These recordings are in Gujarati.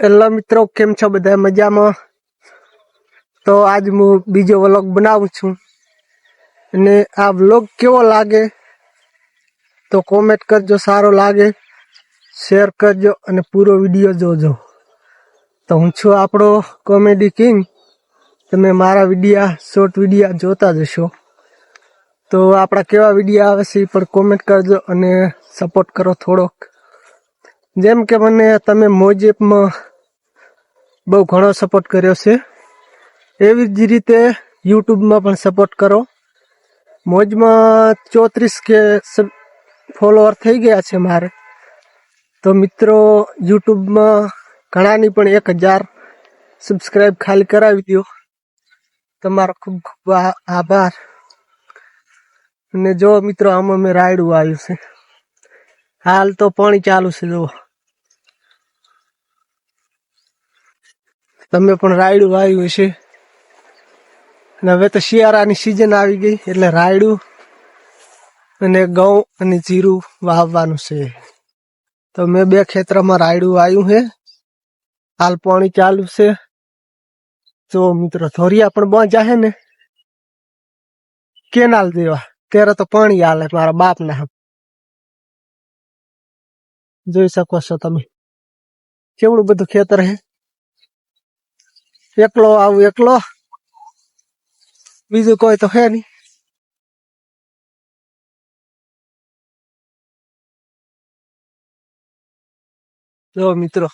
હેલો મિત્રો, કેમ છો બધા? મજામાં? તો આજ હું બીજો વ્લોગ બનાવું છું અને આ વ્લોગ કેવો લાગે તો કોમેન્ટ કરજો, સારો લાગે શેર કરજો અને પૂરો વિડીયો જોજો. તો હું છું આપણો કોમેડી કિંગ. તમે મારા વિડીયા શોર્ટ વિડીયા જોતા જશો. તો આપણા કેવા વિડીયા આવે છે એ પણ કોમેન્ટ કરજો અને સપોર્ટ કરો થોડોક. જેમ કે મને તમે મોજ એપમાં બહુ ઘણો સપોર્ટ કર્યો છે, એવી જ રીતે યુટ્યુબમાં પણ સપોર્ટ કરો. મોજમાં 34 કે ફોલોઅર થઈ ગયા છે મારે. તો મિત્રો યુટ્યુબમાં ઘણાની પણ 1000 સબસ્ક્રાઈબ ખાલી કરાવી દો. તમારો ખૂબ ખૂબ આભાર. અને જો મિત્રો આમાં મેં રાયડું આવ્યું છે, હાલ તો પાણી ચાલુ છે. જો તમે પણ રાયડું વાવ્યું હશે. અને હવે તો શિયાળાની સિઝન આવી ગઈ એટલે રાયડું અને ઘઉં અને જીરું વાવવાનું છે. તો મેં 2 ખેતરમાં રાયડું વાવ્યું છે. હાલ પાણી ચાલુ છે. જો મિત્રો ધોરિયા પણ બાંધ્યા છે ને કેનાલ જેવા, ત્યારે તો પાણી હાલે મારા બાપના. જોઈ શકો છો તમે કેવડું બધું ખેતર છે. એકલો આવું, એકલો, બીજું કોઈ તો હે નહીં. જો મિત્રો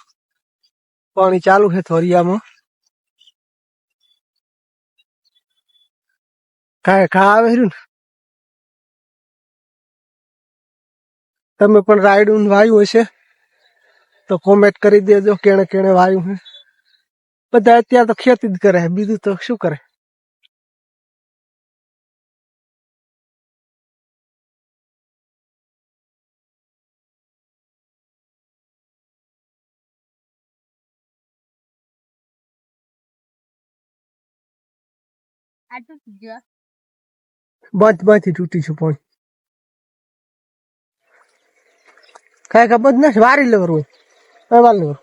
પાણી ચાલુ છે ધોરિયામાં. ઘા આવે રહ્યું ને. તમે પણ રાયડું વાવ્યું હશે તો કોમેન્ટ કરી દેજો કેણે કેણે વાવ્યું છે. બધા અત્યારે તો ખેતી જ કરે, બીજું તો શું કરે. બાંધથી તૂટી છું પણ કઈ ખબર નથી. વારી લેવરું વાર લેવર.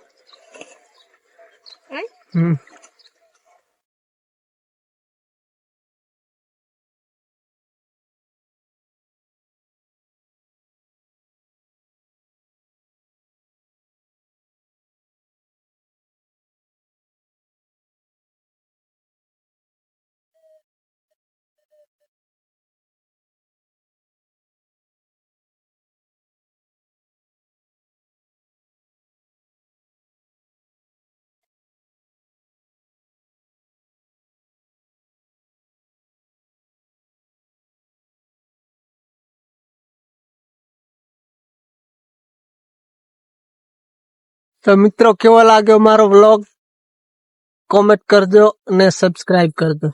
તો મિત્રો કેવો લાગ્યો મારો વ્લોગ કોમેન્ટ કરજો અને સબસ્ક્રાઇબ કરજો.